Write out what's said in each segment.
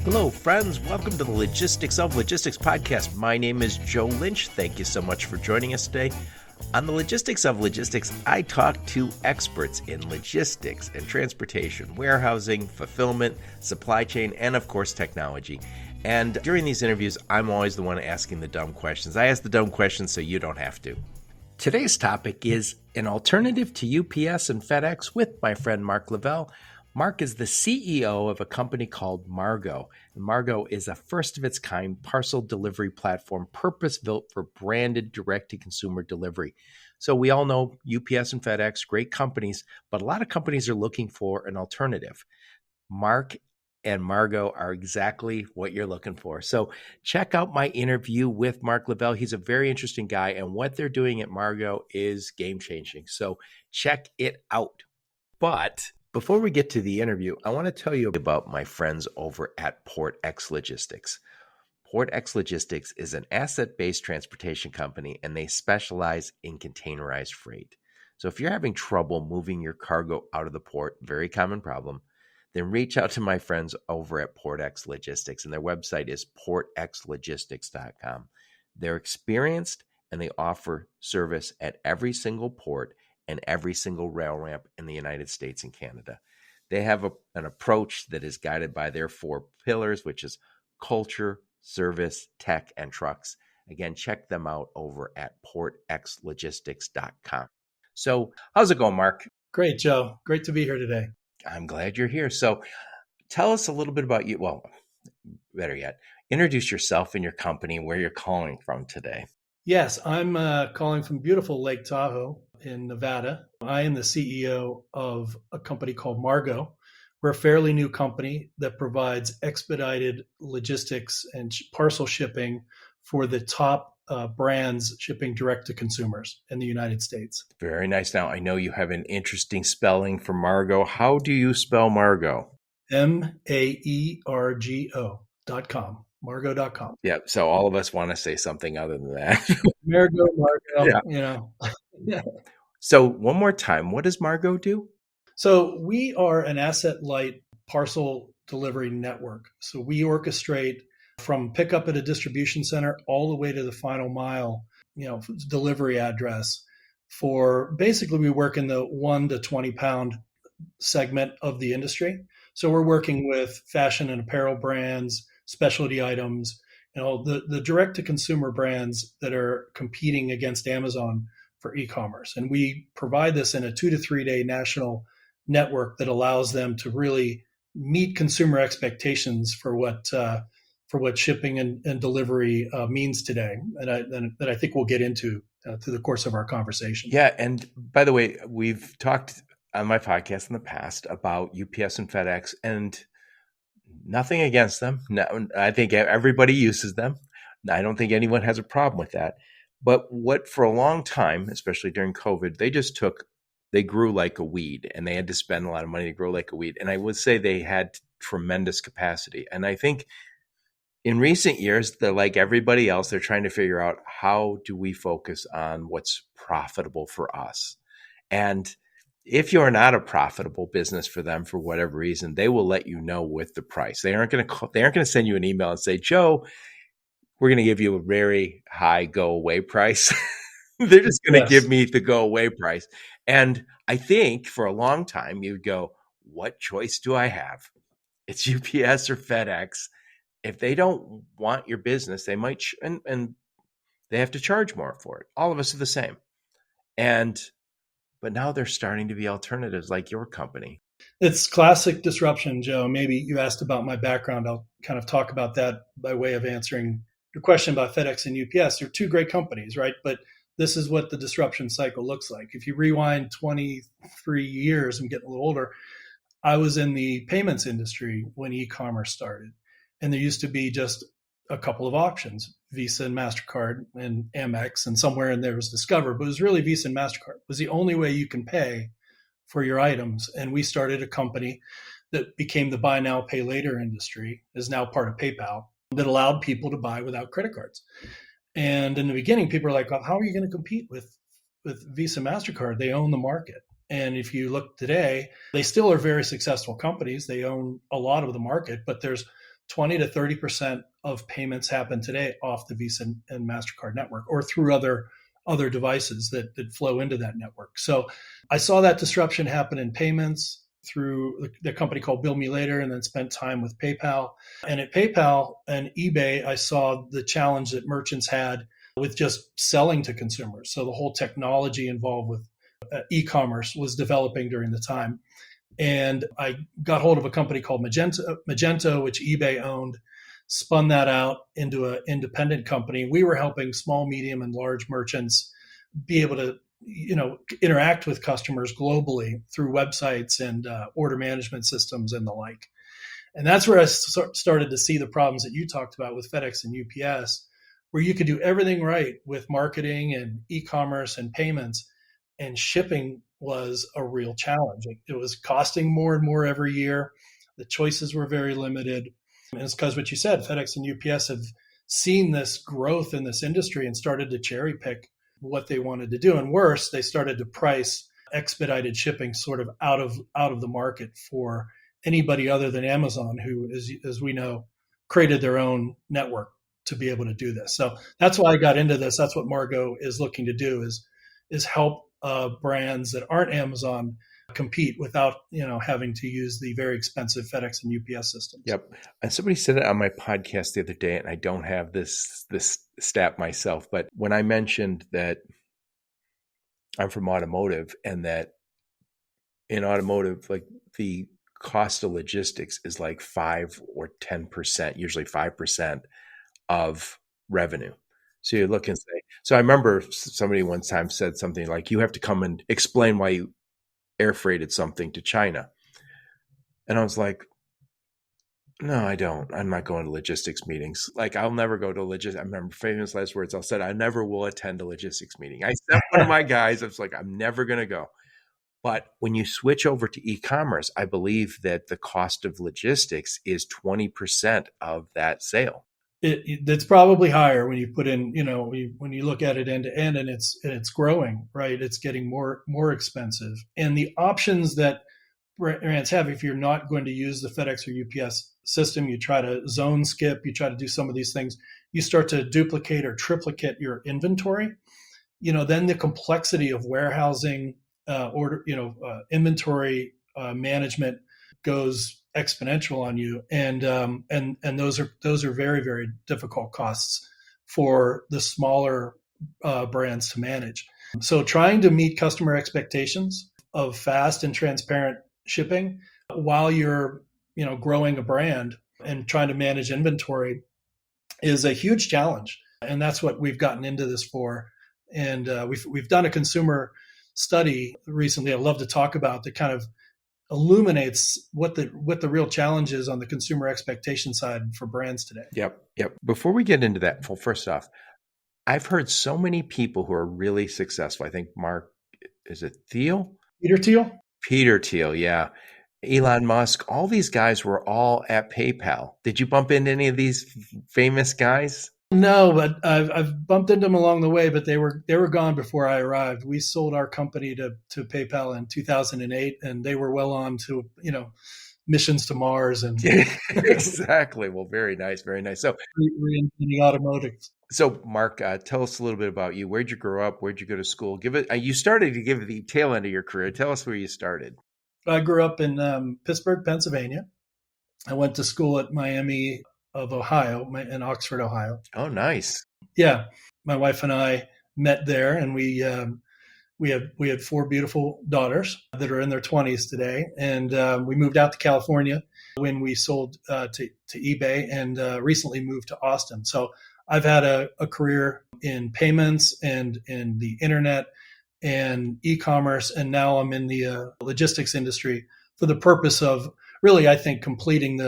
Hello, friends. Welcome to the Logistics of Logistics podcast. My name is Joe Lynch. Thank you so much for joining us today. On the Logistics of Logistics, I talk to experts in logistics and transportation, warehousing, fulfillment, supply chain, and of course, technology. And during these interviews, I'm always the one asking the dumb questions. I ask the dumb questions so you don't have to. Today's topic is an alternative to UPS and FedEx with my friend Mark Lavelle. Mark is the CEO of a company called Maergo. And Maergo is a first-of-its-kind parcel delivery platform purpose-built for branded direct-to-consumer delivery. So we all know UPS and FedEx, great companies, but a lot of companies are looking for an alternative. Mark and Maergo are exactly what you're looking for. So check out my interview with Mark Lavelle. He's a very interesting guy, and what they're doing at Maergo is game-changing. So check it out. But before we get to the interview, I want to tell you about my friends over at PortX Logistics. PortX Logistics is an asset-based transportation company, and they specialize in containerized freight. So if you're having trouble moving your cargo out of the port, very common problem, then reach out to my friends over at PortX Logistics, and their website is portxlogistics.com. They're experienced, and they offer service at every single port and every single rail ramp in the United States and Canada. They have an approach that is guided by their 4 pillars, which is culture, service, tech, and trucks. Again, check them out over at portxlogistics.com. So how's it going, Mark? Great, Joe. Great to be here today. I'm glad you're here. So tell us a little bit about you. Well, better yet, introduce yourself and your company, where you're calling from today. Yes, I'm calling from beautiful Lake Tahoe in Nevada. I am the CEO of a company called Maergo. We're a fairly new company that provides expedited logistics and parcel shipping for the top brands shipping direct to consumers in the United States. Very nice. Now, I know you have an interesting spelling for Maergo. How do you spell Maergo? Maergo.com. Maergo.com. Yeah, so all of us want to say something other than that. Maergo, Yeah. Yeah. So one more time, what does Maergo do? So we are an asset-light parcel delivery network. So we orchestrate from pickup at a distribution center all the way to the final mile, delivery address for basically we work in the 1 to 20 pound segment of the industry. So we're working with fashion and apparel brands, specialty items, the direct to consumer brands that are competing against Amazon for e-commerce. And we provide this in a 2 to 3 day national network that allows them to really meet consumer expectations for what shipping and delivery means today, and that I think we'll get into through the course of our conversation. Yeah, and by the way, we've talked on my podcast in the past about UPS and FedEx, and nothing against them. No, I think everybody uses them. I don't think anyone has a problem with that. But what for a long time, especially during COVID, they grew like a weed, and they had to spend a lot of money to grow like a weed. And I would say they had tremendous capacity. And I think in recent years, they're like everybody else, they're trying to figure out how do we focus on what's profitable for us. And if you're not a profitable business for them for whatever reason, they will let you know with the price. They aren't going to send you an email and say, Joe, we're going to give you a very high go away price. They're just going to give me the go away price. And I think for a long time, you'd go, what choice do I have? It's UPS or FedEx. If they don't want your business, they might, and they have to charge more for it. All of us are the same. But now they're starting to be alternatives like your company. It's classic disruption, Joe. Maybe you asked about my background. I'll kind of talk about that by way of answering your question about FedEx and UPS. They're 2 great companies, right? But this is what the disruption cycle looks like. If you rewind 23 years, I'm getting a little older, I was in the payments industry when e-commerce started. And there used to be just a couple of options, Visa and MasterCard and Amex, and somewhere in there was Discover, but it was really Visa and MasterCard. It was the only way you can pay for your items. And we started a company that became the buy now, pay later industry, is now part of PayPal, that allowed people to buy without credit cards. And in the beginning, people are like, well, how are you going to compete with Visa, MasterCard? They own the market. And if you look today, they still are very successful companies. They own a lot of the market, but there's 20 to 30% of payments happen today off the Visa and MasterCard network or through other devices that flow into that network. So I saw that disruption happen in payments through the company called Bill Me Later, and then spent time with PayPal. And at PayPal and eBay, I saw the challenge that merchants had with just selling to consumers. So the whole technology involved with e-commerce was developing during the time. And I got hold of a company called Magento, which eBay owned, spun that out into an independent company. We were helping small, medium, and large merchants be able to, interact with customers globally through websites and order management systems and the like. And that's where I started to see the problems that you talked about with FedEx and UPS, where you could do everything right with marketing and e-commerce and payments, and shipping was a real challenge. It was costing more and more every year. The choices were very limited. And it's because what you said, FedEx and UPS have seen this growth in this industry and started to cherry pick what they wanted to do. And worse, they started to price expedited shipping sort of out of the market for anybody other than Amazon, who, as we know, created their own network to be able to do this. So that's why I got into this. That's what Maergo is looking to do, is help brands that aren't Amazon compete without having to use the very expensive FedEx and UPS systems. Yep. And somebody said it on my podcast the other day, and I don't have this stat myself, but when I mentioned that I'm from automotive, and that in automotive, like the cost of logistics is like 5 or 10%, usually 5% of revenue. So you look and say, so I remember somebody one time said something like, you have to come and explain why you air freighted something to China. And I was like, no, I don't. I'm not going to logistics meetings. Like, I'll never go to logistics. I remember famous last words. I said, I never will attend a logistics meeting. I sent one of my guys. I was like, I'm never going to go. But when you switch over to e-commerce, I believe that the cost of logistics is 20% of that sale. It's probably higher when you put in, when you look at it end to end, and it's growing, right? It's getting more expensive. And the options that brands have, if you're not going to use the FedEx or UPS system, you try to zone skip, you try to do some of these things, you start to duplicate or triplicate your inventory. Then the complexity of warehousing, inventory management goes exponential on you, and those are very, very difficult costs for the smaller brands to manage. So trying to meet customer expectations of fast and transparent shipping while you're growing a brand and trying to manage inventory is a huge challenge, and that's what we've gotten into this for. And we've done a consumer study recently I'd love to talk about that kind of illuminates what the real challenge is on the consumer expectation side for brands today. Yep. Before we get into that, well, first off, I've heard so many people who are really successful. I think is it Thiel? Peter Thiel? Peter Thiel, yeah. Elon Musk, all these guys were all at PayPal. Did you bump into any of these famous guys? No, but I've bumped into them along the way, but they were gone before I arrived. We sold our company to PayPal in 2008, and they were well on to missions to Mars and exactly. Well, very nice, very nice. So reinventing automotive. So, Mark, tell us a little bit about you. Where'd you grow up? Where'd you go to school? You started to give the tail end of your career. Tell us where you started. I grew up in Pittsburgh, Pennsylvania. I went to school at Miami of Ohio, in Oxford, Ohio. Oh, nice. Yeah. My wife and I met there, and we had 4 beautiful daughters that are in their 20s today. And we moved out to California when we sold to eBay, and recently moved to Austin. So I've had a career in payments and in the internet and e-commerce, and now I'm in the logistics industry for the purpose of really, I think, completing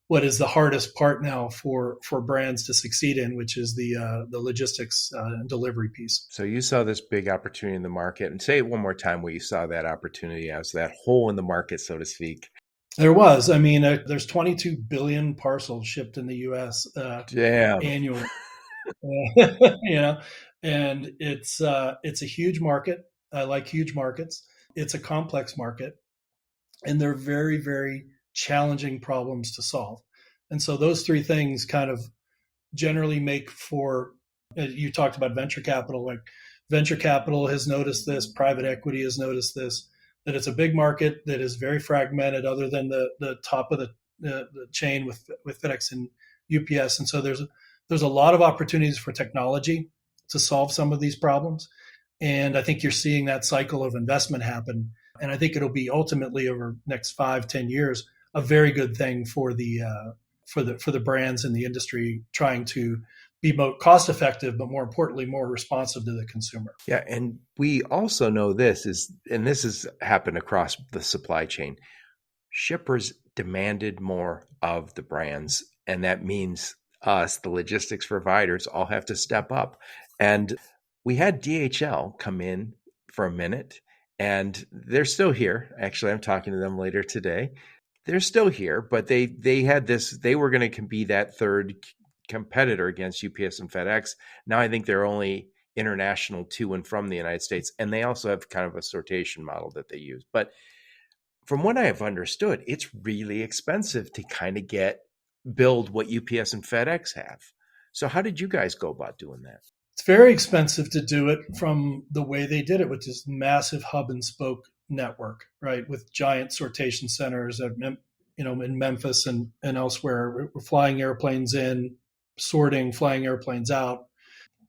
what is the hardest part now for brands to succeed in, which is the logistics and delivery piece. So you saw this big opportunity in the market, and say it one more time where you saw that opportunity as that hole in the market, so to speak. There was. I mean, there's 22 billion parcels shipped in the U.S. Annually. And it's a huge market. I like huge markets. It's a complex market, and they're very, very challenging problems to solve. And so those three things kind of generally make for, you talked about venture capital, like venture capital has noticed this, private equity has noticed this, that it's a big market that is very fragmented other than the top of the chain with FedEx and UPS. And so there's a lot of opportunities for technology to solve some of these problems. And I think you're seeing that cycle of investment happen. And I think it'll be ultimately over the next 5-10 years, a very good thing for the brands in the industry trying to be more cost effective, but more importantly, more responsive to the consumer. Yeah. And we also know this has happened across the supply chain. Shippers demanded more of the brands. And that means us, the logistics providers, all have to step up. And we had DHL come in for a minute, and they're still here. Actually, I'm talking to them later today. They're still here, but they had this, they were going to be that third competitor against UPS and FedEx. Now I think they're only international to and from the United States. And they also have kind of a sortation model that they use. But from what I have understood, it's really expensive to kind of build what UPS and FedEx have. So how did you guys go about doing that? It's very expensive to do it from the way they did it, which is massive hub and spoke network, right? With giant sortation centers in Memphis and elsewhere. We're flying airplanes in, sorting, flying airplanes out,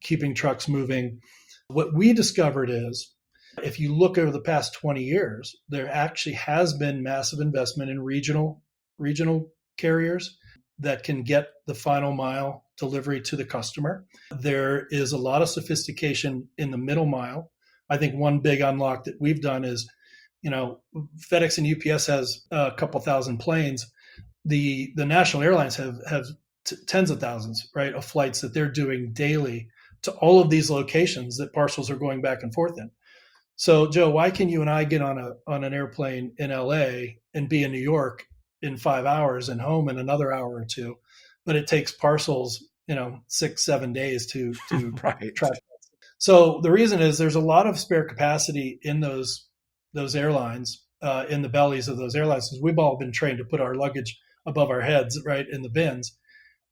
keeping trucks moving. What we discovered is, if you look over the past 20 years, there actually has been massive investment in regional carriers that can get the final mile delivery to the customer. There is a lot of sophistication in the middle mile. I think one big unlock that we've done is, FedEx and UPS has a couple thousand planes. The national airlines have tens of thousands, right, of flights that they're doing daily to all of these locations that parcels are going back and forth in. So, Joe, why can you and I get on an airplane in LA and be in New York in 5 hours and home in another hour or two, but it takes parcels, 6-7 days to right. track? So the reason is there's a lot of spare capacity in those airlines, in the bellies of those airlines, because we've all been trained to put our luggage above our heads, right, in the bins.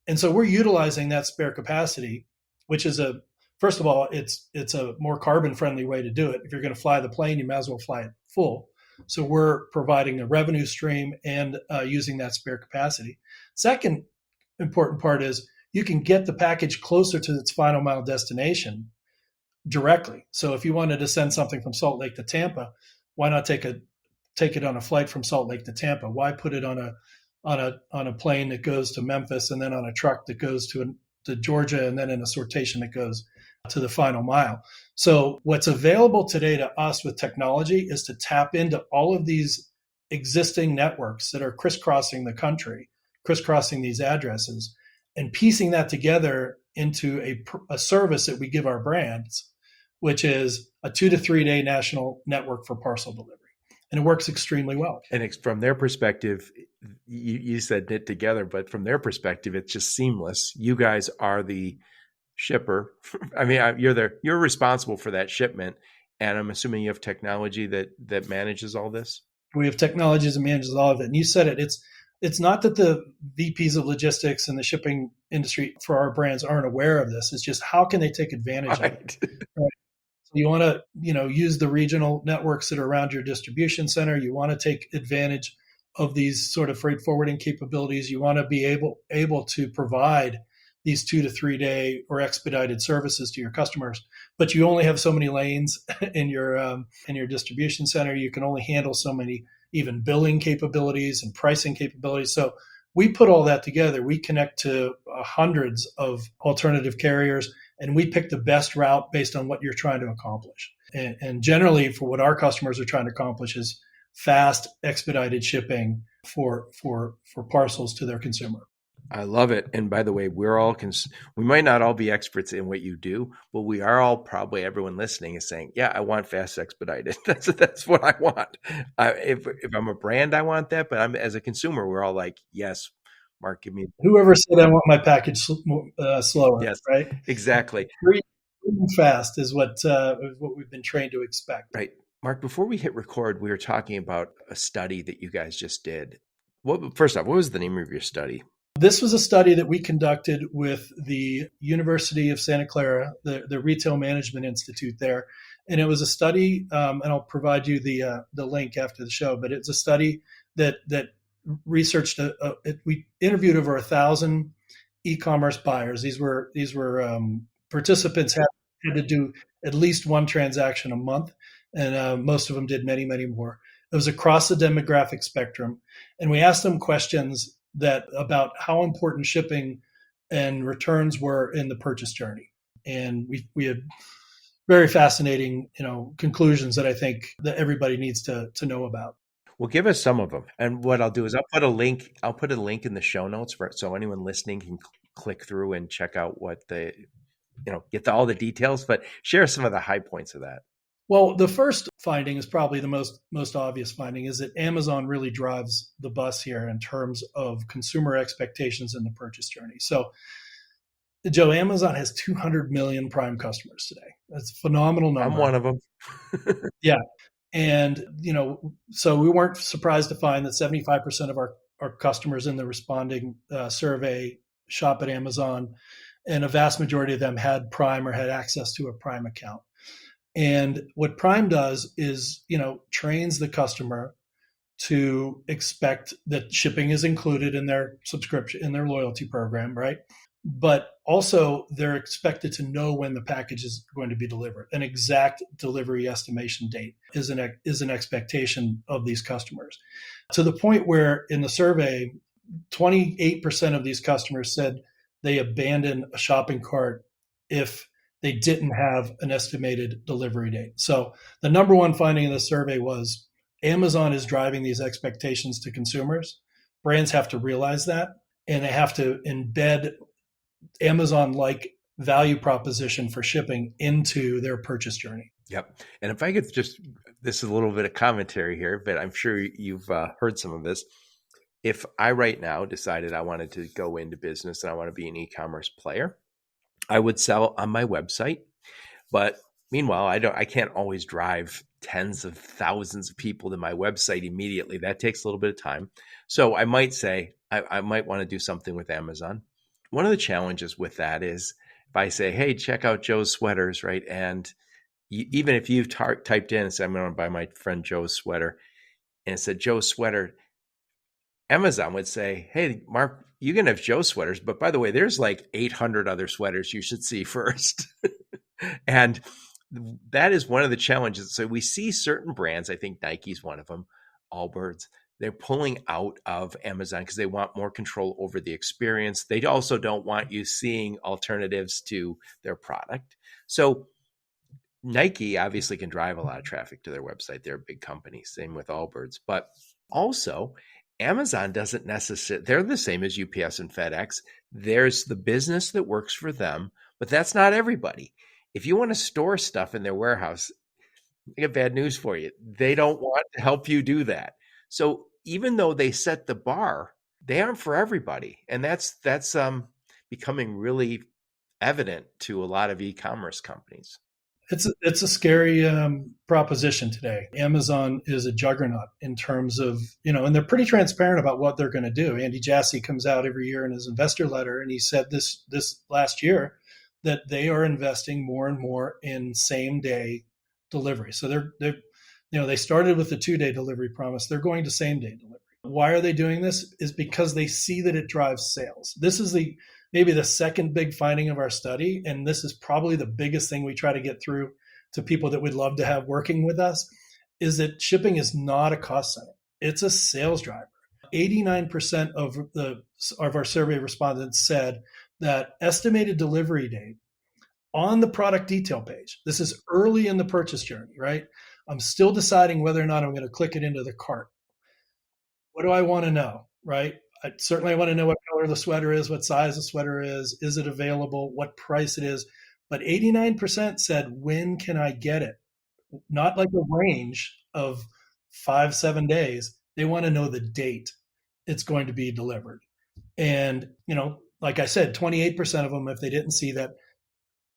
And so we're utilizing that spare capacity, which is first of all, it's a more carbon friendly way to do it. If you're going to fly the plane, you might as well fly it full. So we're providing a revenue stream and using that spare capacity. Second important part is you can get the package closer to its final mile destination directly. So if you wanted to send something from Salt Lake to Tampa, why not take it on a flight from Salt Lake to Tampa? Why put it on a plane that goes to Memphis and then on a truck that goes to Georgia and then in a sortation that goes to the final mile? So what's available today to us with technology is to tap into all of these existing networks that are crisscrossing the country, crisscrossing these addresses, and piecing that together into a service that we give our brands, which is a 2 to 3 day national network for parcel delivery. And it works extremely well. And from their perspective, you said knit together, but from their perspective, it's just seamless. You guys are the shipper. I mean, you're responsible for that shipment. And I'm assuming you have technology that manages all this. We have technologies that manages all of it. And you said it. It's not that the VPs of logistics and the shipping industry for our brands aren't aware of this. It's just how can they take advantage of it? Right? So you want to, use the regional networks that are around your distribution center. You want to take advantage of these sort of freight forwarding capabilities. You want to be able to provide these 2 to 3 day or expedited services to your customers, but you only have so many lanes in your distribution center. You can only handle so many, even billing capabilities and pricing capabilities. So we put all that together. We connect to hundreds of alternative carriers, and we pick the best route based on what you're trying to accomplish. And generally, for what our customers are trying to accomplish is fast, expedited shipping for parcels to their consumer. I love it. And by the way, we might not all be experts in what you do, but we are all, probably everyone listening is saying, yeah, I want fast expedited. That's what I want. If I'm a brand, I want that. But as a consumer, we're all like, yes, Mark, give me. Whoever said I want my package slower, yes, right? Exactly. Free and fast is what we've been trained to expect. Right. Mark, before we hit record, we were talking about a study that you guys just did. First off, what was the name of your study? This was a study that we conducted with the University of Santa Clara, the Retail Management Institute there. And it was a study, and I'll provide you the link after the show, but it's a study that researched, we interviewed over 1,000 e-commerce buyers. These were participants had to do at least one transaction a month, and most of them did many, many more. It was across the demographic spectrum, and we asked them questions about how important shipping and returns were in the purchase journey, and we had very fascinating, conclusions that I think that everybody needs to know about. Well, give us some of them, and what I'll do is I'll put a link in the show notes so anyone listening can click through and check out what get all the details. But share some of the high points of that. Well, the first finding is probably the most obvious finding, is that Amazon really drives the bus here in terms of consumer expectations in the purchase journey. So, Joe, Amazon has 200 million Prime customers today. That's a phenomenal number. I'm one of them. Yeah. And, so we weren't surprised to find that 75% of our customers in the responding survey shop at Amazon, and a vast majority of them had Prime or had access to a Prime account. And what Prime does is, trains the customer to expect that shipping is included in their subscription, in their loyalty program, right? But also they're expected to know when the package is going to be delivered. An exact delivery estimation date is an expectation of these customers, to the point where in the survey, 28% of these customers said they abandoned a shopping cart if they didn't have an estimated delivery date. So the number one finding in the survey was Amazon is driving these expectations to consumers. Brands have to realize that, and they have to embed Amazon-like value proposition for shipping into their purchase journey. Yep. And if I could this is a little bit of commentary here, but I'm sure you've heard some of this. If I right now decided I wanted to go into business and I want to be an e-commerce player, I would sell on my website. But meanwhile, I can't always drive tens of thousands of people to my website immediately. That takes a little bit of time. So I might say I might want to do something with Amazon. One of the challenges with that is if I say, hey, check out Joe's sweaters, right? And even if you've typed in and said, I'm going to buy my friend Joe's sweater, and it said Joe's sweater, Amazon would say, hey, Mark, you can have Joe's sweaters, but by the way, there's like 800 other sweaters you should see first. And that is one of the challenges. So we see certain brands, I think Nike's one of them, Allbirds, they're pulling out of Amazon because they want more control over the experience. They also don't want you seeing alternatives to their product. So Nike obviously can drive a lot of traffic to their website. They're a big company, same with Allbirds. But also Amazon doesn't necessarily, they're the same as UPS and FedEx. There's the business that works for them, but that's not everybody. If you want to store stuff in their warehouse, I got bad news for you. They don't want to help you do that. So even though they set the bar, they aren't for everybody. And that's becoming really evident to a lot of e-commerce companies. It's a scary proposition today. Amazon is a juggernaut in terms of, and they're pretty transparent about what they're going to do. Andy Jassy comes out every year in his investor letter, and he said this last year that they are investing more and more in same day delivery. So they started with the 2-day delivery promise. They're going to same day delivery. Why are they doing this? Is because they see that it drives sales. This is maybe the second big finding of our study, and this is probably the biggest thing we try to get through to people that we'd love to have working with us, is that shipping is not a cost center. It's a sales driver. 89% of our survey respondents said that estimated delivery date on the product detail page, this is early in the purchase journey, right? I'm still deciding whether or not I'm going to click it into the cart. What do I want to know, right? I want to know what color the sweater is, what size the sweater is it available, what price it is. But 89% said, when can I get it? Not like a range of 5-7 days. They want to know the date it's going to be delivered. And, like I said, 28% of them, if they didn't see that,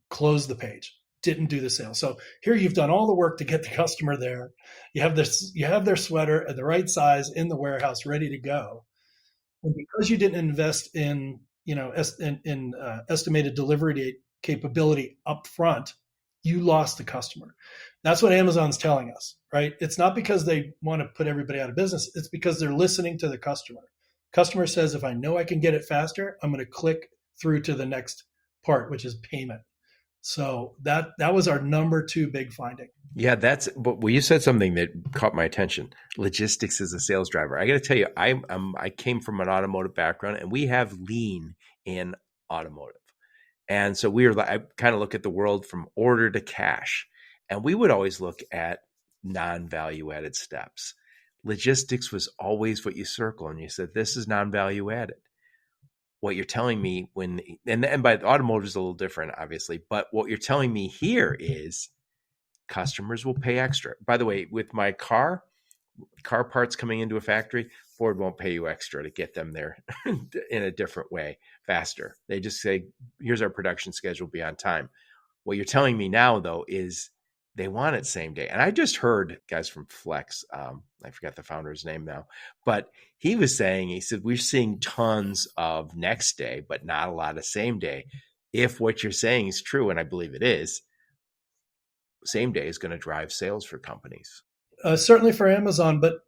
closed the page, didn't do the sale. So here you've done all the work to get the customer there. You have their sweater at the right size in the warehouse ready to go. And because you didn't invest in, estimated delivery date capability up front, you lost the customer. That's what Amazon's telling us, right? It's not because they want to put everybody out of business. It's because they're listening to the customer. Customer says, if I know I can get it faster, I'm going to click through to the next part, which is payment. So that was our number two big finding. Yeah, but you said something that caught my attention. Logistics as a sales driver. I got to tell you, I came from an automotive background, and we have lean in automotive. And so I kind of look at the world from order to cash. And we would always look at non-value added steps. Logistics was always what you circle, and you said, this is non-value added. What you're telling me and by automotive is a little different, obviously, but what you're telling me here is customers will pay extra. By the way, with my car parts coming into a factory, Ford won't pay you extra to get them there in a different way, faster. They just say, here's our production schedule, be on time. What you're telling me now, though, is they want it same day. And I just heard guys from Flex, I forgot the founder's name now, but he said, we're seeing tons of next day, but not a lot of same day. If what you're saying is true, and I believe it is, same day is going to drive sales for companies. Certainly for Amazon, but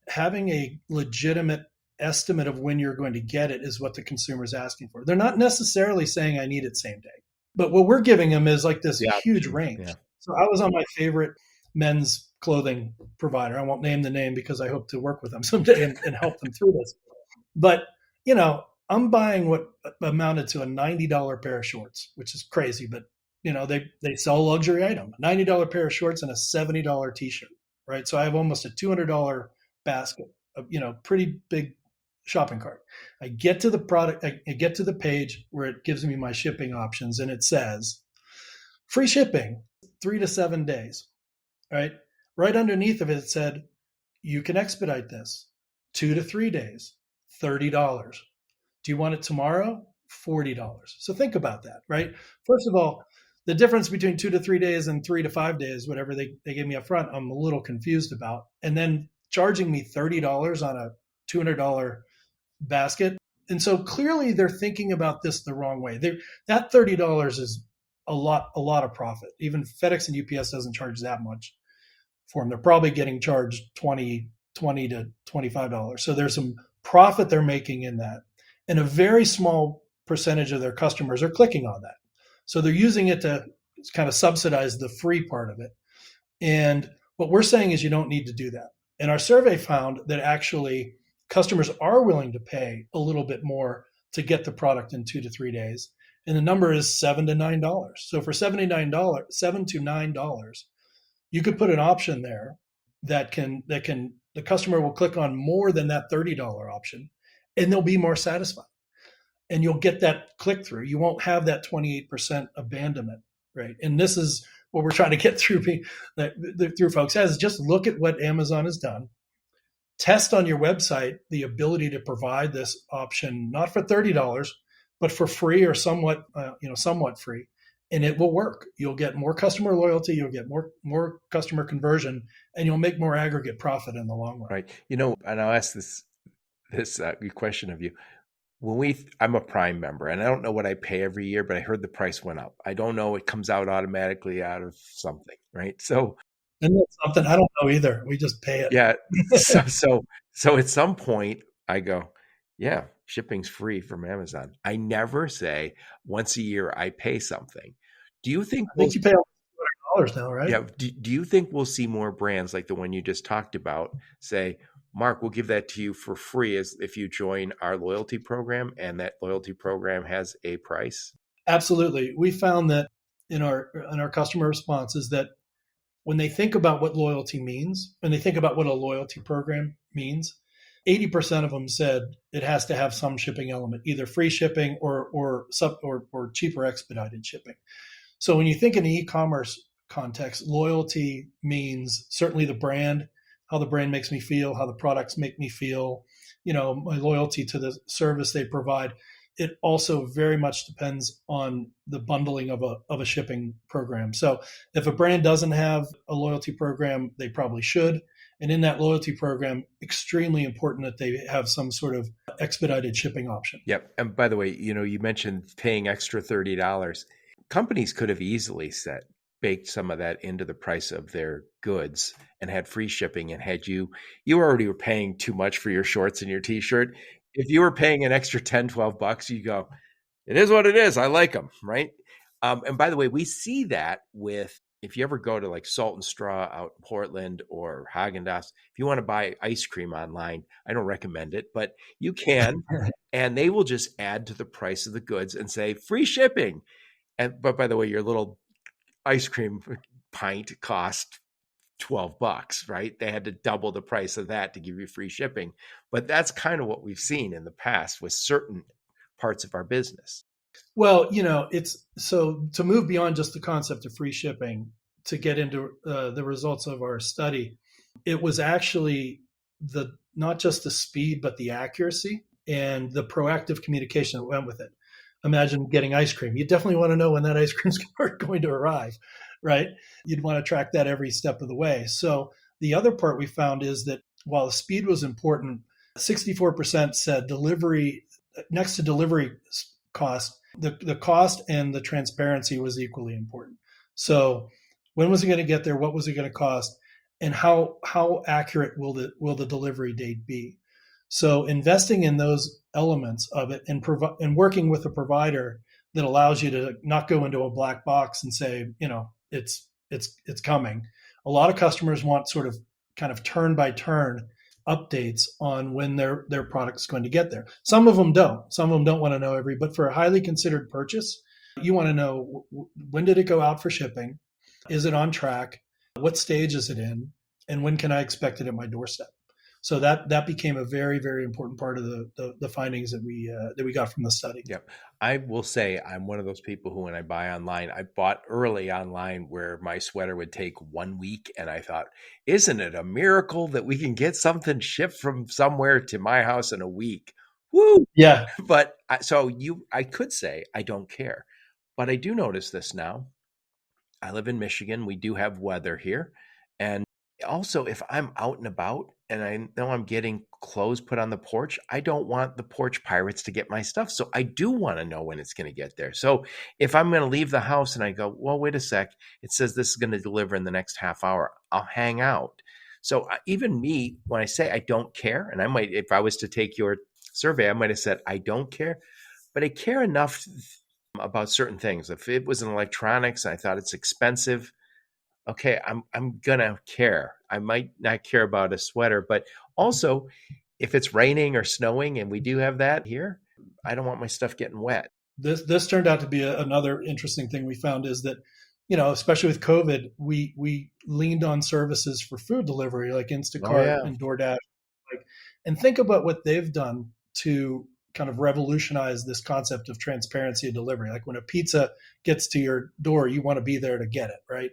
having a legitimate estimate of when you're going to get it is what the consumer is asking for. They're not necessarily saying I need it same day, but what we're giving them is like this huge range. Yeah. So I was on my favorite men's clothing provider. I won't name the name because I hope to work with them someday and help them through this. But, I'm buying what amounted to a $90 pair of shorts, which is crazy, but they sell a luxury item, a $90 pair of shorts and a $70 t-shirt, right? So I have almost a $200 basket, pretty big shopping cart. I get to the product, I get to the page where it gives me my shipping options, and it says free shipping, 3 to 7 days, right? Right underneath of it, it said, you can expedite this 2 to 3 days, $30. Do you want it tomorrow? $40. So think about that, right? First of all, the difference between 2 to 3 days and 3 to 5 days, whatever they gave me up front, I'm a little confused about. And then charging me $30 on a $200 basket. And so clearly they're thinking about this the wrong way. That $30 is a lot of profit. Even FedEx and UPS doesn't charge that much for them. They're probably getting charged $20 to $25. So there's some profit they're making in that. And a very small percentage of their customers are clicking on that. So they're using it to kind of subsidize the free part of it. And what we're saying is you don't need to do that. And our survey found that actually customers are willing to pay a little bit more to get the product in 2 to 3 days. And the number is $7 to $9. So for $7 to $9, you could put an option there that the customer will click on more than that $30 option, and they'll be more satisfied. And you'll get that click through. You won't have that 28% abandonment, right? And this is what we're trying to get through folks, is just look at what Amazon has done. Test on your website the ability to provide this option, not for $30, but for free or somewhat free, and it will work. You'll get more customer loyalty, you'll get more customer conversion, and you'll make more aggregate profit in the long run. Right. And I'll ask this question of you. I'm a Prime member, and I don't know what I pay every year, but I heard the price went up. I don't know. It comes out automatically out of something, right? So, and that's something I don't know either. We just pay it. Yeah. So at some point I go, yeah, shipping's free from Amazon. I never say once a year I pay something. Do you think? I think you pay $200 now, right? Yeah. Do you think we'll see more brands like the one you just talked about say, Mark, we'll give that to you for free as if you join our loyalty program, and that loyalty program has a price? Absolutely. We found that in our customer responses that when they think about what loyalty means, and they think about what a loyalty program means, 80% of them said it has to have some shipping element, either free shipping or cheaper expedited shipping. So when you think in the e-commerce context, loyalty means certainly the brand, how the brand makes me feel, how the products make me feel, my loyalty to the service they provide. It also very much depends on the bundling of a shipping program. So if a brand doesn't have a loyalty program, they probably should. And in that loyalty program, extremely important that they have some sort of expedited shipping option. Yep. And by the way, you mentioned paying extra $30. Companies could have easily baked some of that into the price of their goods and had free shipping, and had you already were paying too much for your shorts and your t-shirt. If you were paying an extra 10, $12, you go, it is what it is. I like them. Right. And by the way, we see that with, if you ever go to like Salt and Straw out in Portland or Haagen-Dazs, if you want to buy ice cream online, I don't recommend it, but you can, and they will just add to the price of the goods and say free shipping. But by the way, your little ice cream pint cost $12, right? They had to double the price of that to give you free shipping. But that's kind of what we've seen in the past with certain parts of our business. Well, it's so to move beyond just the concept of free shipping to get into the results of our study. It was actually not just the speed, but the accuracy and the proactive communication that went with it. Imagine getting ice cream. You definitely want to know when that ice cream's going to arrive, right? You'd want to track that every step of the way. So the other part we found is that while the speed was important, 64% said delivery, next to delivery cost, the cost and the transparency was equally important. So when was it going to get there? What was it going to cost? And how accurate will the delivery date be? So investing in those elements of it and working with a provider that allows you to not go into a black box and say, it's coming. A lot of customers want sort of kind of turn by turn updates on when their product's going to get there. Some of them don't. Some of them don't want to know but for a highly considered purchase, you want to know when did it go out for shipping? Is it on track? What stage is it in? And when can I expect it at my doorstep? So that became a very, very important part of the findings that we got from the study. Yep. I will say I'm one of those people who, when I buy online, I bought early online where my sweater would take 1 week. And I thought, isn't it a miracle that we can get something shipped from somewhere to my house in a week? Woo! Yeah. But I could say I don't care, but I do notice this now. I live in Michigan. We do have weather here. And also, if I'm out and about and I know I'm getting clothes put on the porch, I don't want the porch pirates to get my stuff. So I do want to know when it's going to get there. So if I'm going to leave the house and I go, well, wait a sec, it says this is going to deliver in the next half hour, I'll hang out. So even me, when I say I don't care, and I might, if I was to take your survey, I might have said I don't care, but I care enough about certain things. If it was in electronics, I thought it's expensive, okay, I'm gonna care. I might not care about a sweater, but also if it's raining or snowing, and we do have that here, I don't want my stuff getting wet. This turned out to be another interesting thing we found is that, especially with COVID, we leaned on services for food delivery like Instacart and DoorDash. And think about what they've done to kind of revolutionize this concept of transparency of delivery. Like when a pizza gets to your door, you want to be there to get it, right?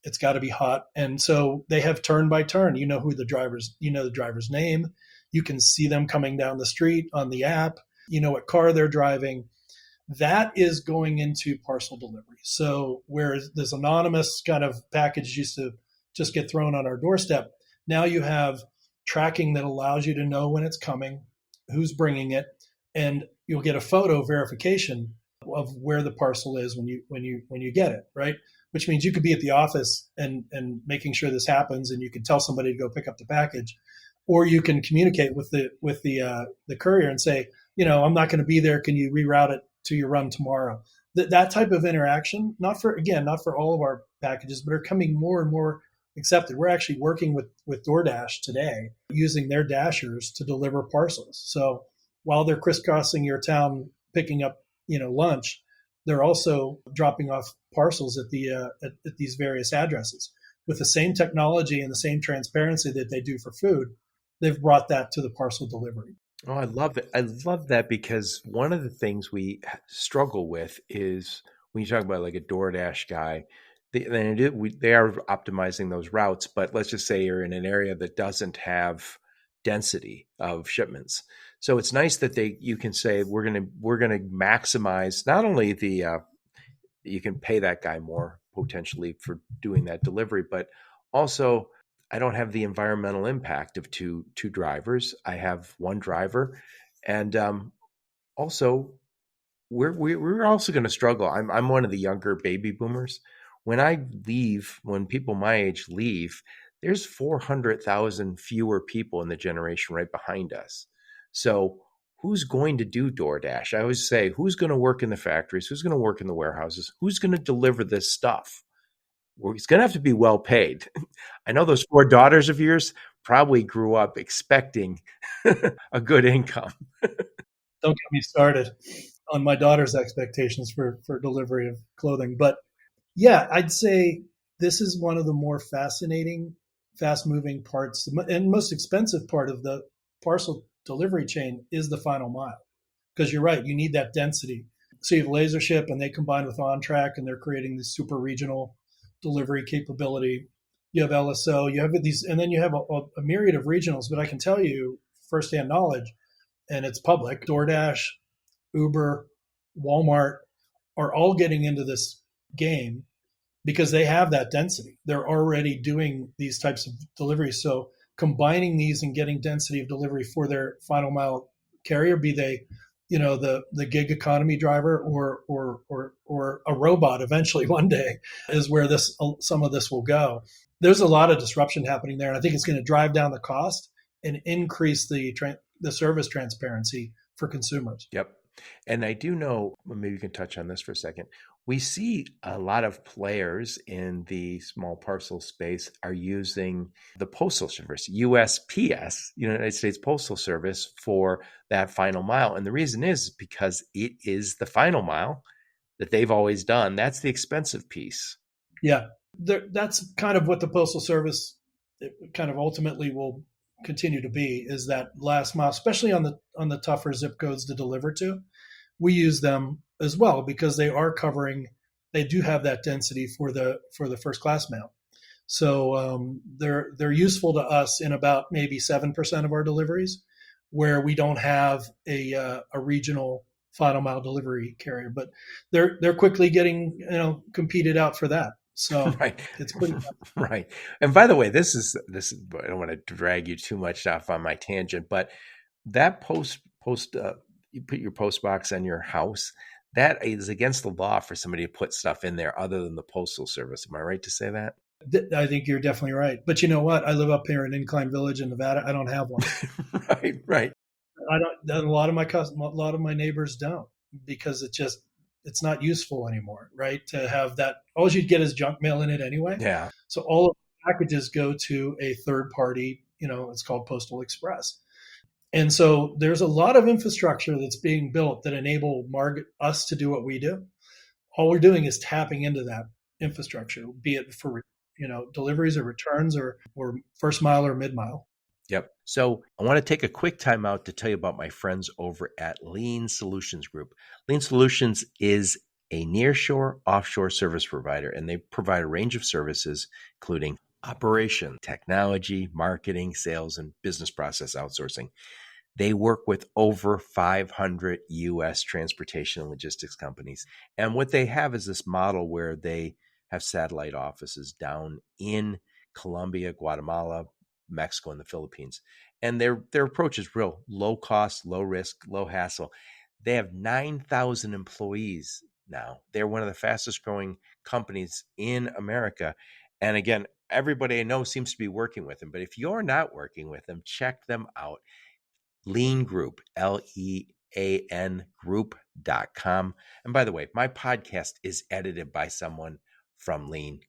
It's got to be hot. And so they have turn by turn. You know the driver's name. You can see them coming down the street on the app. You know what car they're driving. That is going into parcel delivery. So whereas this anonymous kind of package used to just get thrown on our doorstep, now you have tracking that allows you to know when it's coming, who's bringing it, and you'll get a photo verification of where the parcel is when you get it, right? Which means you could be at the office and making sure this happens, and you can tell somebody to go pick up the package, or you can communicate with the courier and say, I'm not going to be there. Can you reroute it to your run tomorrow? That type of interaction, not for all of our packages, but are coming more and more accepted. We're actually working with DoorDash today, using their dashers to deliver parcels. So while they're crisscrossing your town picking up lunch, they're also dropping off parcels at these various addresses with the same technology and the same transparency that they do for food. They've brought that to the parcel delivery. Oh, I love it. I love that, because one of the things we struggle with is when you talk about like a DoorDash guy, they are optimizing those routes, but let's just say you're in an area that doesn't have density of shipments. So it's nice that you can say we're gonna maximize not only you can pay that guy more potentially for doing that delivery, but also I don't have the environmental impact of two drivers. I have one driver, and also we're also going to struggle. I'm one of the younger baby boomers. When people my age leave, there's 400,000 fewer people in the generation right behind us. So who's going to do DoorDash? I always say, who's going to work in the factories? Who's going to work in the warehouses? Who's going to deliver this stuff? Well, it's going to have to be well paid. I know those four daughters of yours probably grew up expecting a good income. Don't get me started on my daughter's expectations for delivery of clothing. But yeah, I'd say this is one of the more fascinating, fast moving parts and most expensive part of the parcel delivery chain is the final mile. Because you're right, you need that density. So you have laser ship and they combine with on track and they're creating this super regional delivery capability. You have LSO, you have these, and then you have a myriad of regionals. But I can tell you firsthand knowledge, and it's public. DoorDash, Uber, Walmart are all getting into this game because they have that density. They're already doing these types of deliveries. So combining these and getting density of delivery for their final mile carrier, be they, the gig economy driver or a robot eventually one day, is where some of this will go. There's a lot of disruption happening there, and I think it's going to drive down the cost and increase the service transparency for consumers. Yep. And I do know, maybe you can touch on this for a second. We see a lot of players in the small parcel space are using the Postal Service, USPS, United States Postal Service, for that final mile. And the reason is because it is the final mile that they've always done. That's the expensive piece. Yeah, that's kind of what the Postal Service kind of ultimately will continue to be, is that last mile, especially on the tougher zip codes to deliver to. We use them as well because they do have that density for the first class mail. So they're useful to us in about maybe 7% of our deliveries, where we don't have a regional final mile delivery carrier, but they're quickly getting competed out for that. So right. It's pretty right. And by the way, this is I don't want to drag you too much off on my tangent, but that post you put your post box on your house, that is against the law for somebody to put stuff in there other than the Postal Service. Am I right to say that? I think you're definitely right. But you know what? I live up here in Incline Village in Nevada. I don't have one. Right. I don't. A lot of my neighbors don't, because it's not useful anymore, right? To have that, all you'd get is junk mail in it anyway. Yeah. So all of the packages go to a third party. It's called Postal Express. And so there's a lot of infrastructure that's being built that enable us to do what we do. All we're doing is tapping into that infrastructure, be it for deliveries or returns or first mile or mid mile. Yep. So I want to take a quick time out to tell you about my friends over at Lean Solutions Group. Lean Solutions is a nearshore, offshore service provider, and they provide a range of services, including operation, technology, marketing, sales, and business process outsourcing. They work with over 500 U.S. transportation and logistics companies. And what they have is this model where they have satellite offices down in Colombia, Guatemala, Mexico, and the Philippines. And their approach is real low cost, low risk, low hassle. They have 9,000 employees now. They're one of the fastest growing companies in America. And again, everybody I know seems to be working with them. But if you're not working with them, check them out. Lean Group, LEAN Group.com. And by the way, my podcast is edited by someone from Lean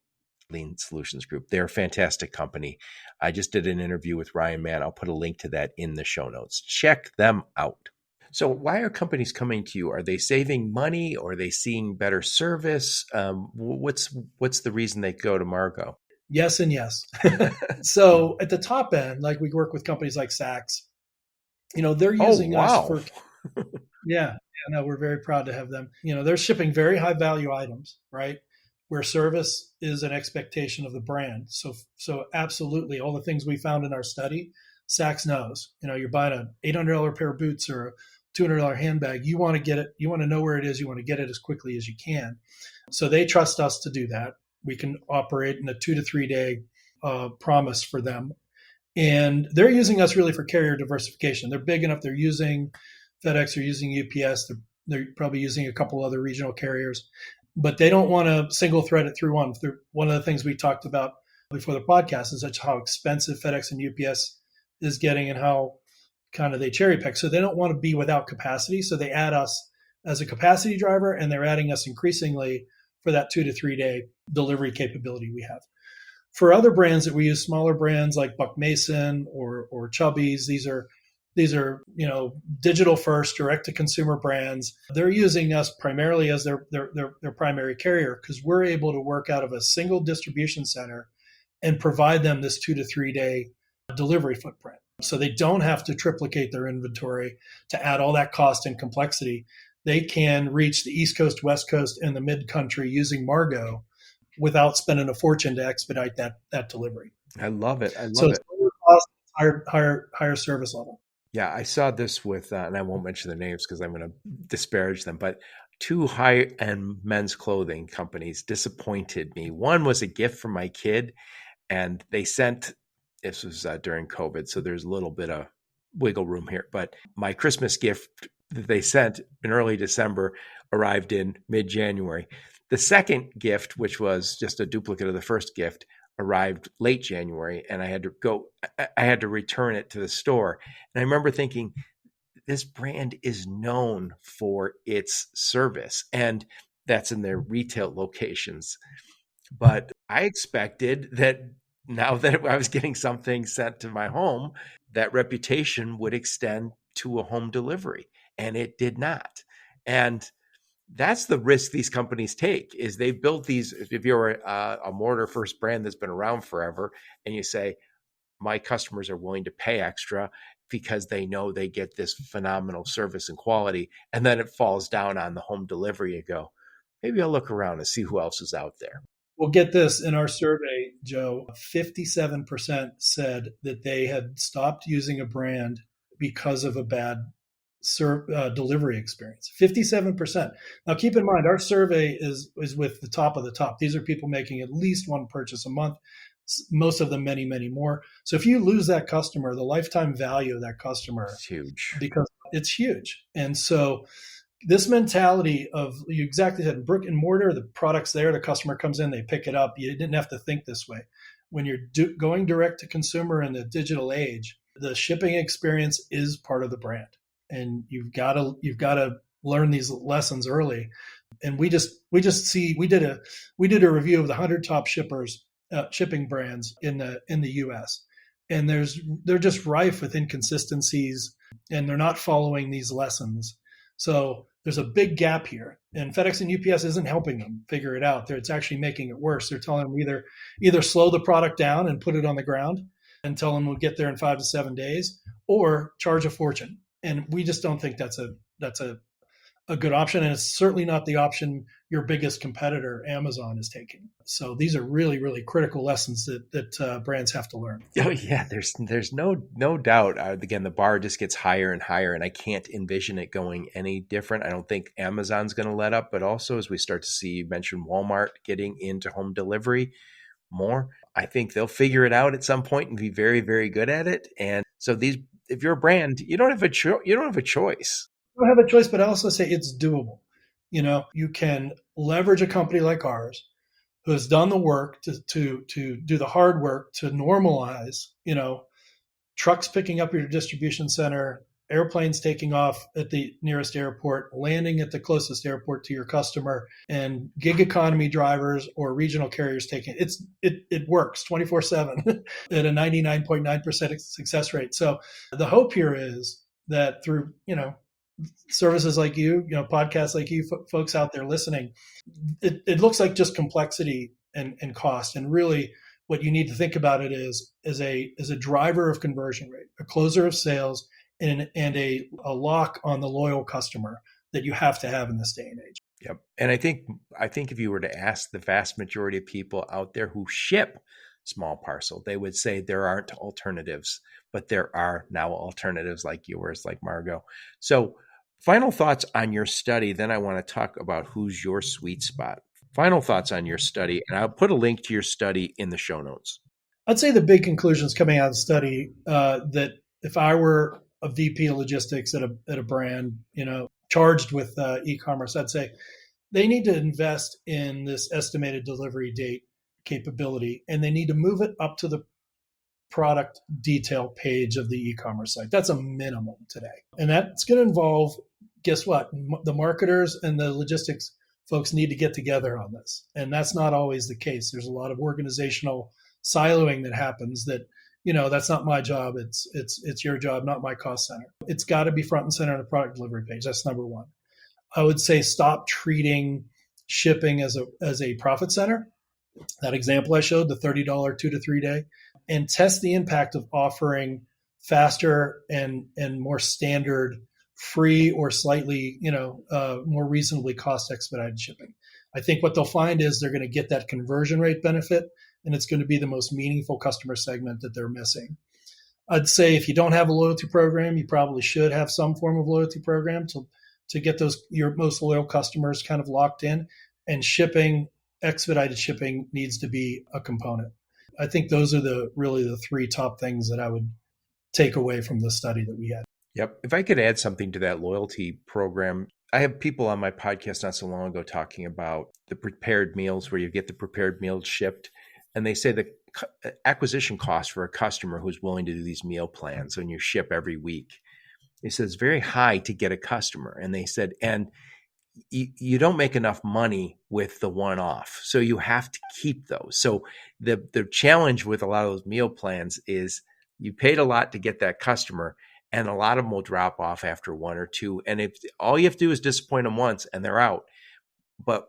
Solutions Group. They're a fantastic company. I just did an interview with Ryan Mann. I'll put a link to that in the show notes. Check them out. So why are companies coming to you? Are they saving money, or are they seeing better service? What's the reason they go to Maergo? Yes and yes. So at the top end, like we work with companies like Saks. They're using us for, yeah, no, we're very proud to have them. They're shipping very high value items, right? Where service is an expectation of the brand. So absolutely, all the things we found in our study, Saks knows. You're buying an $800 pair of boots or a $200 handbag. You want to get it. You want to know where it is. You want to get it as quickly as you can. So they trust us to do that. We can operate in a 2 to 3 day promise for them. And they're using us really for carrier diversification. They're big enough. They're using FedEx, they're using UPS, they're probably using a couple other regional carriers, but they don't want to single thread it through one. One of the things we talked about before the podcast is just how expensive FedEx and UPS is getting and how kind of they cherry pick. So they don't want to be without capacity. So they add us as a capacity driver, and they're adding us increasingly for that 2 to 3 day delivery capability we have. For other brands that we use, smaller brands like Buck Mason or Chubby's, these are digital first, direct to consumer brands. They're using us primarily as their primary carrier because we're able to work out of a single distribution center and provide them this 2 to 3 day delivery footprint. So they don't have to triplicate their inventory to add all that cost and complexity. They can reach the East Coast, West Coast, and the mid-country using Maergo without spending a fortune to expedite that delivery. I love it. So it's lower cost, higher service level. Yeah, I saw this with, and I won't mention the names because I'm going to disparage them, but 2 high-end men's clothing companies disappointed me. One was a gift for my kid, and they sent, this was during COVID, so there's a little bit of wiggle room here, but my Christmas gift that they sent in early December arrived in mid-January. The second gift, which was just a duplicate of the first gift, arrived late January, and I had to return it to the store. And I remember thinking, this brand is known for its service, and that's in their retail locations. But I expected that now that I was getting something sent to my home, that reputation would extend to a home delivery, and it did not. And that's the risk these companies take, is they've built these. If you're a mortar first brand that's been around forever and you say, my customers are willing to pay extra because they know they get this phenomenal service and quality, and then it falls down on the home delivery, you go, maybe I'll look around and see who else is out there. Well, get this, in our survey, Joe, 57% said that they had stopped using a brand because of a bad delivery experience. 57%. Now, keep in mind, our survey is with the top of the top. These are people making at least one purchase a month, most of them many, many more. So if you lose that customer, the lifetime value of that customer is huge, because it's huge. And so this mentality of, you exactly said, brick and mortar, the product's there, the customer comes in, they pick it up. You didn't have to think this way. When you're going direct to consumer in the digital age, the shipping experience is part of the brand. And you've got to learn these lessons early. And we did a review of the 100 top shipping brands in the U.S. And they're just rife with inconsistencies, and they're not following these lessons. So there's a big gap here, and FedEx and UPS isn't helping them figure it out. It's actually making it worse. They're telling them either slow the product down and put it on the ground and tell them we'll get there in 5 to 7 days, or charge a fortune. And we just don't think that's a good option. And it's certainly not the option your biggest competitor, Amazon, is taking. So these are really, really critical lessons that brands have to learn. Oh yeah, there's no doubt. Again, the bar just gets higher and higher, and I can't envision it going any different. I don't think Amazon's going to let up, but also as we start to see, you mentioned Walmart getting into home delivery more, I think they'll figure it out at some point and be very, very good at it. And so if you're a brand, you don't have a choice. You don't have a choice, but I also say it's doable. You can leverage a company like ours who has done the work to do the hard work to normalize, trucks picking up your distribution center, airplanes taking off at the nearest airport, landing at the closest airport to your customer, and gig economy drivers or regional carriers taking it. It works 24/7 at a 99.9% success rate. So the hope here is that through, services like you, podcasts like you, folks out there listening, it looks like just complexity and cost. And really what you need to think about it is a driver of conversion rate, a closer of sales, and a lock on the loyal customer that you have to have in this day and age. Yep. And I think if you were to ask the vast majority of people out there who ship small parcel, they would say there aren't alternatives, but there are now alternatives like yours, like Maergo. So final thoughts on your study. Then I want to talk about who's your sweet spot. Final thoughts on your study, and I'll put a link to your study in the show notes. I'd say the big conclusions coming out of the study that if I were a VP of logistics at a brand, charged with e-commerce, I'd say they need to invest in this estimated delivery date capability, and they need to move it up to the product detail page of the e-commerce site. That's a minimum today. And that's going to involve, guess what? The marketers and the logistics folks need to get together on this. And that's not always the case. There's a lot of organizational siloing that happens that, that's not my job. It's your job, not my cost center. It's got to be front and center on the product delivery page. That's number one. I would say stop treating shipping as a profit center. That example I showed, the $30 2 to 3 day, and test the impact of offering faster and more standard free or slightly, more reasonably cost expedited shipping. I think what they'll find is they're going to get that conversion rate benefit, and it's going to be the most meaningful customer segment that they're missing. I'd say if you don't have a loyalty program, you probably should have some form of loyalty program to get your most loyal customers kind of locked in, and expedited shipping needs to be a component. I think those are really the three top things that I would take away from the study that we had. Yep. If I could add something to that loyalty program, I have people on my podcast not so long ago talking about the prepared meals where you get the prepared meals shipped. And they say the acquisition cost for a customer who's willing to do these meal plans and you ship every week, they said it's very high to get a customer. And they said, and you don't make enough money with the one-off. So you have to keep those. So the challenge with a lot of those meal plans is you paid a lot to get that customer, and a lot of them will drop off after one or two. And if all you have to do is disappoint them once and they're out. But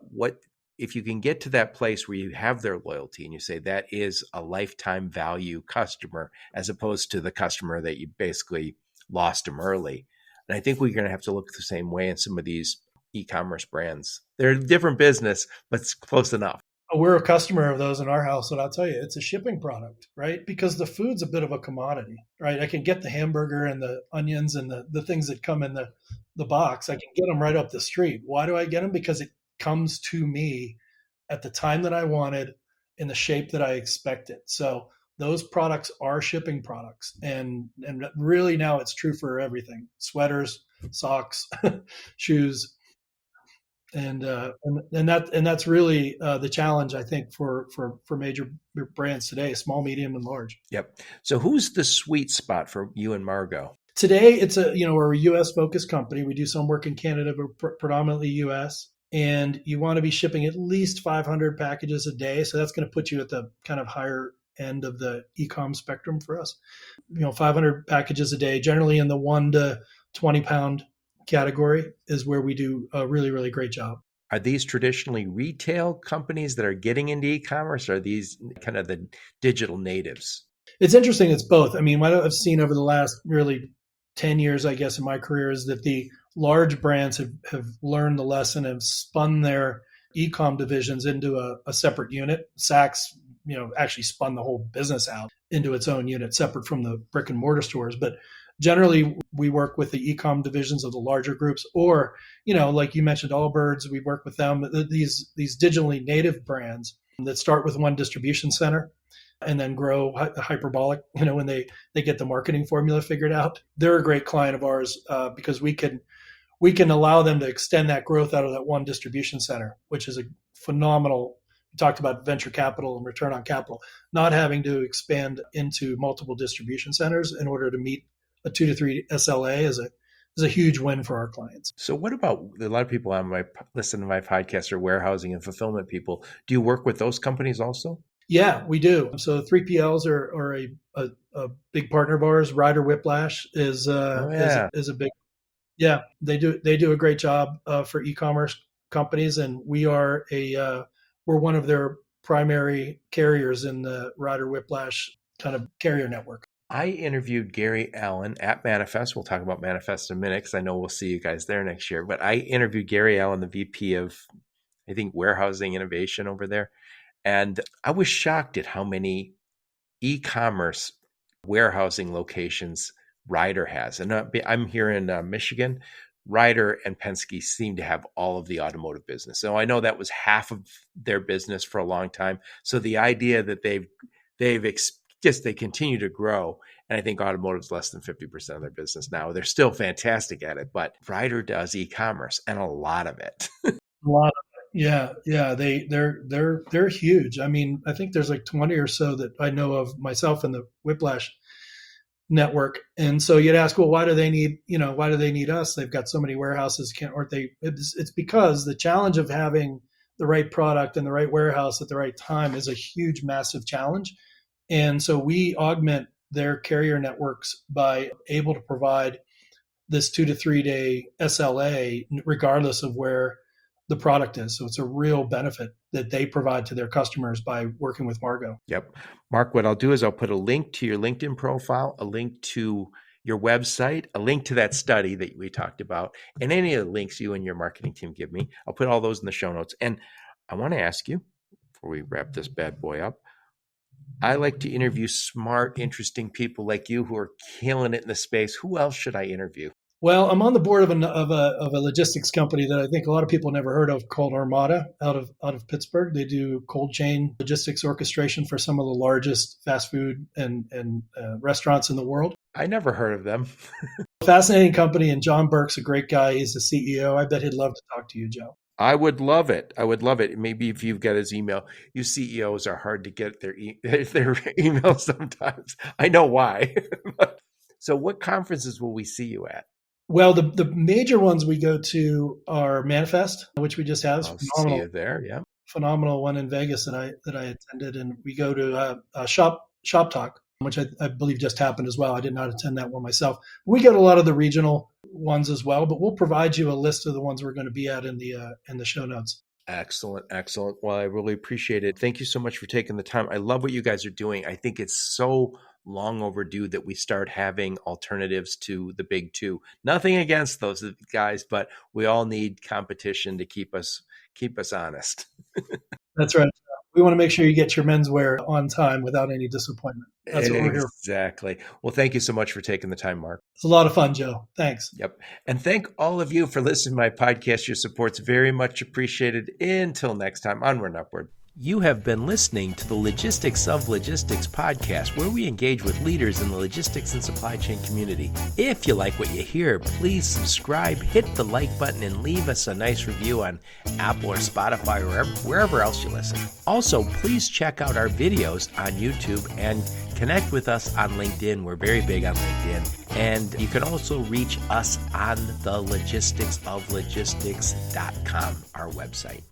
if you can get to that place where you have their loyalty and you say that is a lifetime value customer, as opposed to the customer that you basically lost them early. And I think we're going to have to look the same way in some of these e-commerce brands. They're a different business, but it's close enough. We're a customer of those in our house, and I'll tell you, it's a shipping product, right? Because the food's a bit of a commodity, right? I can get the hamburger and the onions and the things that come in the box. I can get them right up the street. Why do I get them? Because it comes to me at the time that I wanted in the shape that I expected. So those products are shipping products. And really now it's true for everything: sweaters, socks, shoes. And that's really the challenge, I think, for major brands today, small, medium, and large. Yep. So who's the sweet spot for you and Maergo? Today, we're a U.S. focused company. We do some work in Canada, but predominantly U.S. And you want to be shipping at least 500 packages a day. So that's going to put you at the kind of higher end of the e-com spectrum for us. 500 packages a day, generally in the 1 to 20 pound category, is where we do a really, really great job. Are these traditionally retail companies that are getting into e-commerce? Or are these kind of the digital natives? It's interesting. It's both. I mean, what I've seen over the last really 10 years, I guess, in my career is that the large brands have learned the lesson and spun their e-com divisions into a separate unit. Saks, actually spun the whole business out into its own unit, separate from the brick and mortar stores. But generally, we work with the e-com divisions of the larger groups, or, like you mentioned, Allbirds, we work with them. These digitally native brands that start with one distribution center and then grow hyperbolic, when they get the marketing formula figured out. They're a great client of ours because we can allow them to extend that growth out of that one distribution center, which is a phenomenal. We talked about venture capital and return on capital, not having to expand into multiple distribution centers in order to meet a 2 to 3 SLA is a huge win for our clients. So what about a lot of people listen to my podcast are warehousing and fulfillment people? Do you work with those companies also? Yeah, we do. So 3PLs are a big partner of ours. Ryder Whiplash is a big. Yeah, they do a great job for e-commerce companies, and we're one of their primary carriers in the Ryder Whiplash kind of carrier network. I interviewed Gary Allen at Manifest. We'll talk about Manifest in a minute because I know we'll see you guys there next year. But I interviewed Gary Allen, the VP of, I think, warehousing innovation over there. And I was shocked at how many e-commerce warehousing locations Ryder has. And I'm here in Michigan. Ryder and Penske seem to have all of the automotive business. So I know that was half of their business for a long time. So the idea that they've Just they continue to grow. And I think automotive's less than 50% of their business now. They're still fantastic at it, but Ryder does e-commerce and a lot of it. A lot of it. Yeah. They're huge. I mean, I think there's like 20 or so that I know of myself in the Whiplash network. And so you'd ask, well, why do they need us? They've got so many warehouses. It's because the challenge of having the right product in the right warehouse at the right time is a huge, massive challenge. And so we augment their carrier networks by able to provide this 2 to 3 day SLA, regardless of where the product is. So it's a real benefit that they provide to their customers by working with Maergo. Yep. Mark, what I'll do is I'll put a link to your LinkedIn profile, a link to your website, a link to that study that we talked about, and any of the links you and your marketing team give me. I'll put all those in the show notes. And I want to ask you, before we wrap this bad boy up, I like to interview smart, interesting people like you who are killing it in the space. Who else should I interview? Well, I'm on the board of a logistics company that I think a lot of people never heard of, called Armada, out of Pittsburgh. They do cold chain logistics orchestration for some of the largest fast food and restaurants in the world. I never heard of them. Fascinating company, and John Burke's a great guy. He's the CEO. I bet he'd love to talk to you, Joe. I would love it. Maybe if you've got his email. You CEOs are hard to get their email sometimes. I know why. So what conferences will we see you at? Well, the major ones we go to are Manifest, which we just had. I'll see you there, yeah. Phenomenal one in Vegas that I attended. And we go to Shop Talk, which I believe just happened as well. I did not attend that one myself. We go to a lot of the regional ones as well, but we'll provide you a list of the ones we're going to be at in the show notes. Excellent. Well, I really appreciate it. Thank you so much for taking the time. I love what you guys are doing. I think it's so long overdue that we start having alternatives to the big two. Nothing against those guys, but we all need competition to keep us honest. That's right. We want to make sure you get your menswear on time without any disappointment. That's what we're here for. Exactly. Well, thank you so much for taking the time, Mark. It's a lot of fun, Joe. Thanks. Yep. And thank all of you for listening to my podcast. Your support's very much appreciated. Until next time, onward and upward. You have been listening to the Logistics of Logistics podcast, where we engage with leaders in the logistics and supply chain community. If you like what you hear, please subscribe, hit the like button, and leave us a nice review on Apple or Spotify or wherever else you listen. Also, please check out our videos on YouTube and connect with us on LinkedIn. We're very big on LinkedIn. And you can also reach us on the logisticsoflogistics.com, our website.